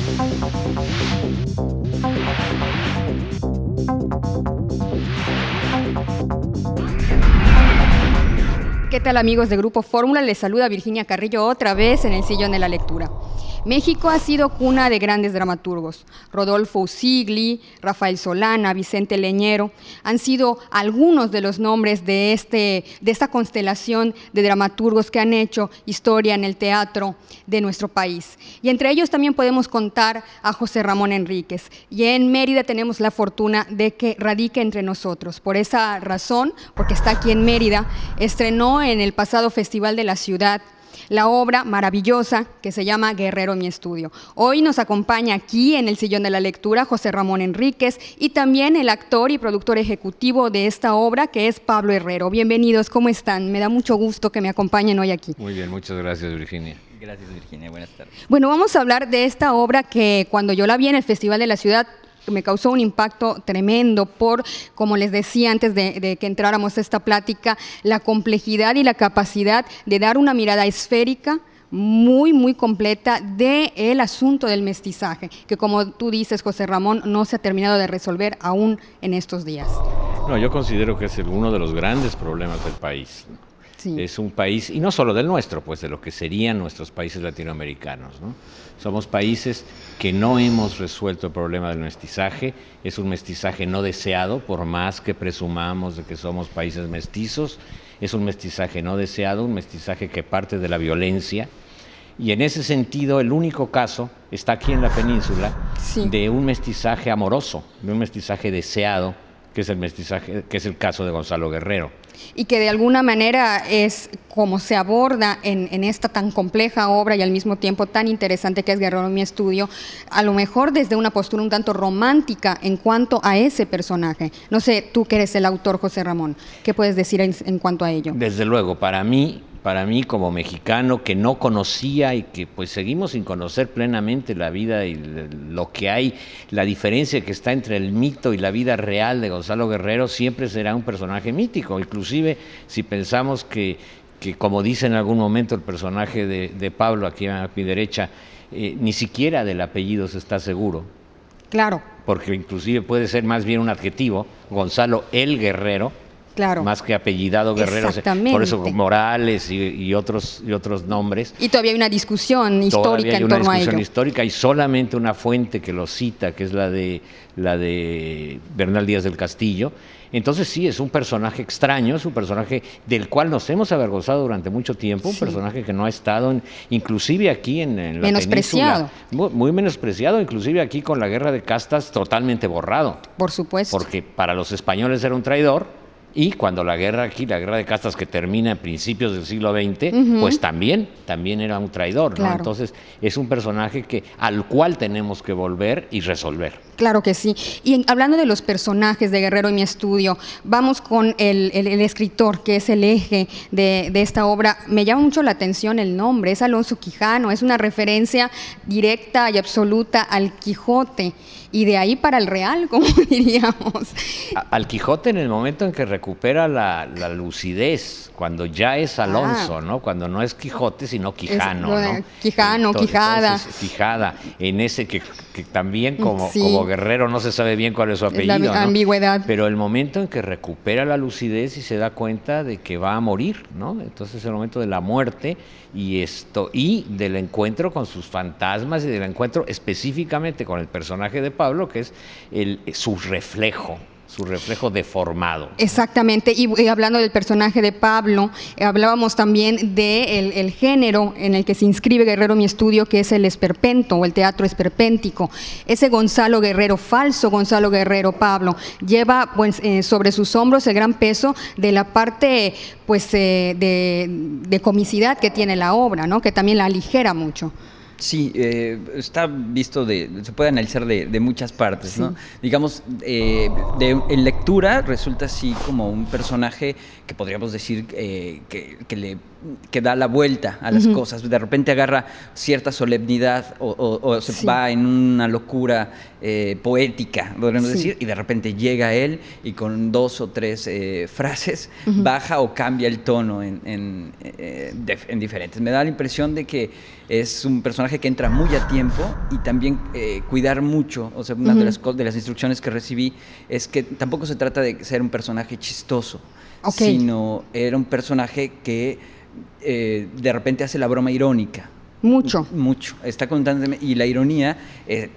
¿Qué tal, amigos de Grupo Fórmula? Les saluda Virginia Carrillo otra vez en el sillón de la lectura. México ha sido cuna de grandes dramaturgos. Rodolfo Usigli, Rafael Solana, Vicente Leñero han sido algunos de los nombres de esta constelación de dramaturgos que han hecho historia en el teatro de nuestro país. Y entre ellos también podemos contar a José Ramón Enríquez. Y en Mérida tenemos la fortuna de que radique entre nosotros. Por esa razón, porque está aquí en Mérida, estrenó en el pasado Festival de la Ciudad la obra maravillosa que se llama Guerrero mi estudio. Hoy nos acompaña aquí en el sillón de la lectura José Ramón Enríquez y también el actor y productor ejecutivo de esta obra, que es Pablo Herrero. Bienvenidos, ¿cómo están? Me da mucho gusto que me acompañen hoy aquí. Muy bien, muchas gracias, Virginia. Gracias, Virginia, buenas tardes. Bueno, vamos a hablar de esta obra que cuando yo la vi en el Festival de la Ciudad me causó un impacto tremendo por, como les decía antes de que entráramos a esta plática, la complejidad y la capacidad de dar una mirada esférica muy completa del asunto del mestizaje, que como tú dices, José Ramón, no se ha terminado de resolver aún en estos días. No, yo considero que es uno de los grandes problemas del país. Sí. Es un país, y no solo del nuestro, pues de lo que serían nuestros países latinoamericanos, ¿no? Somos países que no hemos resuelto el problema del mestizaje. Es un mestizaje no deseado, por más que presumamos de que somos países mestizos. Es un mestizaje no deseado, un mestizaje que parte de la violencia. Y en ese sentido, el único caso está aquí en la península, sí, de un mestizaje amoroso, de un mestizaje deseado, que es el mestizaje, que es el caso de Gonzalo Guerrero. Y que de alguna manera es como se aborda en esta tan compleja obra y al mismo tiempo tan interesante que es Guerrero mi estudio, a lo mejor desde una postura un tanto romántica en cuanto a ese personaje. No sé, tú que eres el autor, José Ramón, ¿qué puedes decir en cuanto a ello? Desde luego, para mí como mexicano que no conocía y que pues seguimos sin conocer plenamente la vida y lo que hay, la diferencia que está entre el mito y la vida real de Gonzalo Guerrero, siempre será un personaje mítico. Inclusive si pensamos que como dice en algún momento el personaje de Pablo, aquí a mi derecha, ni siquiera del apellido se está seguro. Claro. Porque inclusive puede ser más bien un adjetivo, Gonzalo el Guerrero, claro, más que apellidado Guerrero. Exactamente. Por eso Morales y otros nombres. Y todavía hay una discusión histórica en torno a ello. Todavía hay una discusión histórica y solamente una fuente que lo cita, que es la de Bernal Díaz del Castillo. Entonces sí, es un personaje extraño, es un personaje del cual nos hemos avergonzado durante mucho tiempo, un personaje que no ha estado, inclusive aquí en la menospreciado. Península, muy menospreciado, inclusive aquí con la guerra de castas totalmente borrado. Por supuesto. Porque para los españoles era un traidor. Y cuando la guerra de castas que termina a principios del siglo XX, pues también era un traidor, ¿no? Claro. Entonces es un personaje al cual tenemos que volver y resolver. Claro que sí. Y hablando de los personajes de Guerrero en mi estudio, vamos con el escritor, que es el eje de esta obra. Me llama mucho la atención el nombre, es Alonso Quijano, es una referencia directa y absoluta al Quijote. Y de ahí para el Real, como diríamos. Al Quijote en el momento en que recupera la lucidez, cuando ya es Alonso, ¿no? Cuando no es Quijote, sino Quijano, ¿no? Quijano, Quijada. Quijada, en ese que también como Guerrero no se sabe bien cuál es su apellido, la ambigüedad. ¿no? Pero el momento en que recupera la lucidez y se da cuenta de que va a morir, ¿no? Entonces es el momento de la muerte y del encuentro con sus fantasmas y del encuentro específicamente con el personaje de Pablo, que es su reflejo deformado. Exactamente, y hablando del personaje de Pablo, hablábamos también del género en el que se inscribe Guerrero mi estudio, que es el esperpento o el teatro esperpéntico. Ese Gonzalo Guerrero, falso Gonzalo Guerrero, Pablo, lleva pues, sobre sus hombros el gran peso de la parte pues, de comicidad que tiene la obra, ¿no? Que también la aligera mucho. Sí, está visto se puede analizar de muchas partes, sí, ¿no? Digamos, en lectura resulta así como un personaje que podríamos decir que da la vuelta a las cosas. De repente agarra cierta solemnidad o se va en una locura poética, podríamos decir, y de repente llega él y con 2 o 3 frases baja o cambia el tono en diferentes. Me da la impresión de que es un personaje personaje que entra muy a tiempo y también cuidar mucho. O sea, una de las instrucciones que recibí es que tampoco se trata de ser un personaje chistoso, sino era un personaje que de repente hace la broma irónica. Mucho. Está constantemente, y la ironía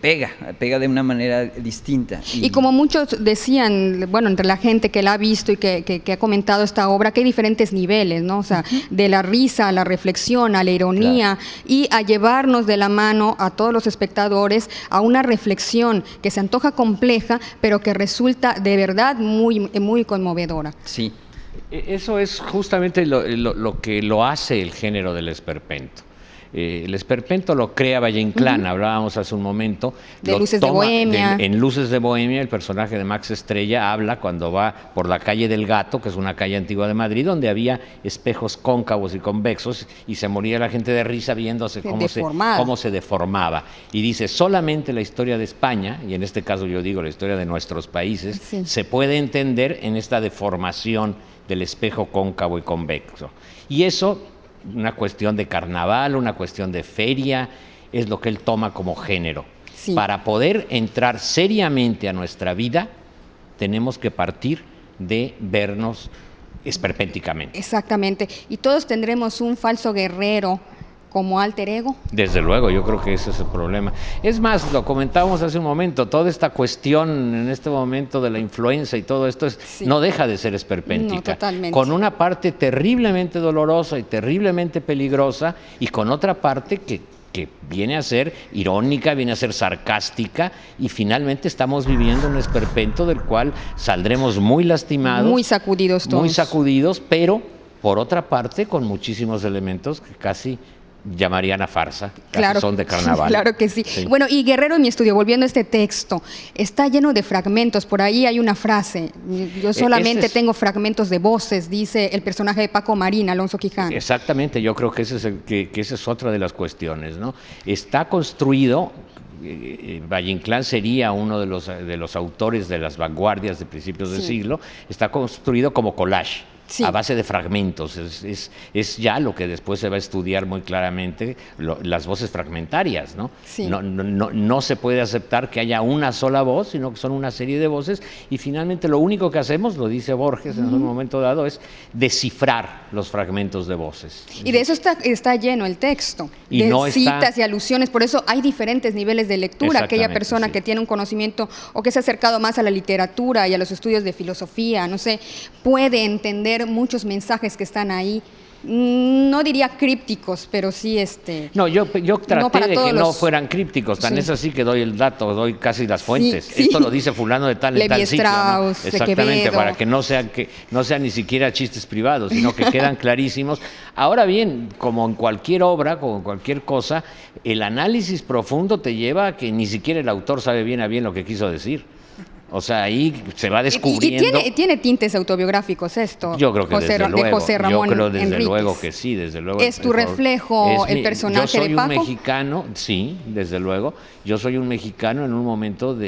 pega de una manera distinta. Y como muchos decían, bueno, entre la gente que la ha visto y que ha comentado esta obra, que hay diferentes niveles, ¿no? O sea, de la risa a la reflexión, a la ironía, y a llevarnos de la mano a todos los espectadores a una reflexión que se antoja compleja, pero que resulta de verdad muy conmovedora. Sí. Eso es justamente lo que lo hace el género del esperpento. El esperpento lo crea Valle Inclán, hablábamos hace un momento. De Luces de Bohemia. En Luces de Bohemia, el personaje de Max Estrella habla cuando va por la calle del Gato, que es una calle antigua de Madrid, donde había espejos cóncavos y convexos, y se moría la gente de risa viéndose cómo se deformaba. Y dice, solamente la historia de España, y en este caso yo digo la historia de nuestros países, se puede entender en esta deformación del espejo cóncavo y convexo. Y eso, una cuestión de carnaval, una cuestión de feria, es lo que él toma como género. Sí. Para poder entrar seriamente a nuestra vida, tenemos que partir de vernos esperpénticamente. Exactamente. Y todos tendremos un falso guerrero como alter ego. Desde luego, yo creo que ese es el problema. Es más, lo comentábamos hace un momento, toda esta cuestión en este momento de la influenza y todo esto no deja de ser esperpéntica. No, totalmente. Con una parte terriblemente dolorosa y terriblemente peligrosa, y con otra parte que viene a ser irónica, viene a ser sarcástica, y finalmente estamos viviendo un esperpento del cual saldremos muy lastimados. Muy sacudidos todos. Muy sacudidos, pero por otra parte con muchísimos elementos que casi llamarían a farsa, casi son de carnaval. Claro que sí. Bueno, y Guerrero en mi estudio, volviendo a este texto, está lleno de fragmentos. Por ahí hay una frase, yo solamente tengo fragmentos de voces, dice el personaje de Paco Marín, Alonso Quijano. Exactamente, yo creo que esa es otra de las cuestiones, ¿no? Está construido, Valle Inclán sería uno de los autores de las vanguardias de principios del siglo, está construido como collage. A base de fragmentos, es ya lo que después se va a estudiar muy claramente, las voces fragmentarias, ¿no? No se puede aceptar que haya una sola voz, sino que son una serie de voces, y finalmente lo único que hacemos, lo dice Borges en un momento dado, es descifrar los fragmentos de voces. Y de eso está lleno el texto, y de citas y alusiones, por eso hay diferentes niveles de lectura. Aquella persona que tiene un conocimiento o que se ha acercado más a la literatura y a los estudios de filosofía, no sé, puede entender muchos mensajes que están ahí, no diría crípticos, pero sí No, yo traté de que no fueran crípticos, tan es así que doy el dato, doy casi las fuentes. Esto lo dice fulano de tal en tal sitio, ¿no? Exactamente, para que no sean ni siquiera chistes privados, sino que quedan clarísimos. Ahora bien, como en cualquier obra, como en cualquier cosa, el análisis profundo te lleva a que ni siquiera el autor sabe bien a bien lo que quiso decir. O sea, ahí se va descubriendo. ¿Y tiene tintes autobiográficos esto? Yo creo que desde luego. De José Ramón desde luego que sí, desde luego. ¿Es tu reflejo el personaje de Paco? Yo soy un mexicano, sí, desde luego. Yo soy un mexicano en un momento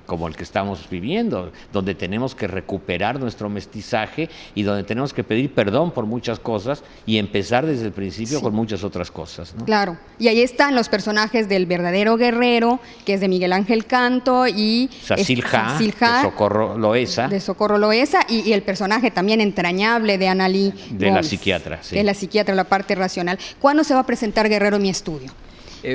como el que estamos viviendo, donde tenemos que recuperar nuestro mestizaje y donde tenemos que pedir perdón por muchas cosas y empezar desde el principio con muchas otras cosas, ¿no? Claro, y ahí están los personajes del verdadero guerrero, que es de Miguel Ángel Canto y de Socorro Loesa. De Socorro Loesa y el personaje también entrañable de Analí de la psiquiatra, de la psiquiatra, la parte racional. ¿Cuándo se va a presentar Guerrero en mi estudio?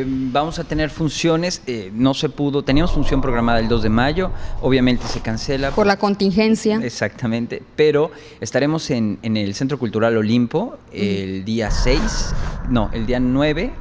Vamos a tener funciones, no se pudo, teníamos función programada el 2 de mayo, obviamente se cancela. Por la contingencia. Exactamente, pero estaremos en el Centro Cultural Olimpo el día 9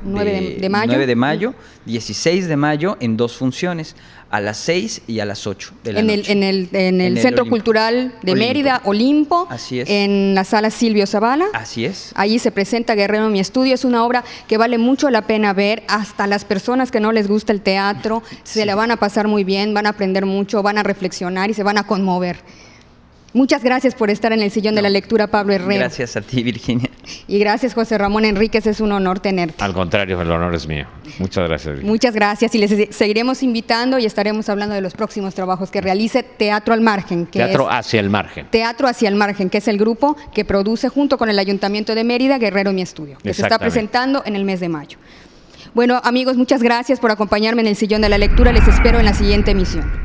de mayo, 16 de mayo, en 2 funciones, a las 6 y a las 8 de la noche. En el Centro Cultural de Mérida, Olimpo. Así es. En la Sala Silvio Zavala. Así es. Allí se presenta Guerrero en mi estudio. Es una obra que vale mucho la pena ver. Hasta las personas que no les gusta el teatro se la van a pasar muy bien, van a aprender mucho, van a reflexionar y se van a conmover. Muchas gracias por estar en el sillón de la lectura, Pablo Herrera. Gracias a ti, Virginia. Y gracias, José Ramón Enríquez, es un honor tenerte. Al contrario, el honor es mío. Muchas gracias, Virginia. Muchas gracias y les seguiremos invitando y estaremos hablando de los próximos trabajos que realice Teatro al Margen. Teatro hacia el Margen. Teatro hacia el Margen, que es el grupo que produce junto con el Ayuntamiento de Mérida Guerrero en mi estudio, que se está presentando en el mes de mayo. Bueno, amigos, muchas gracias por acompañarme en el Sillón de la Lectura. Les espero en la siguiente emisión.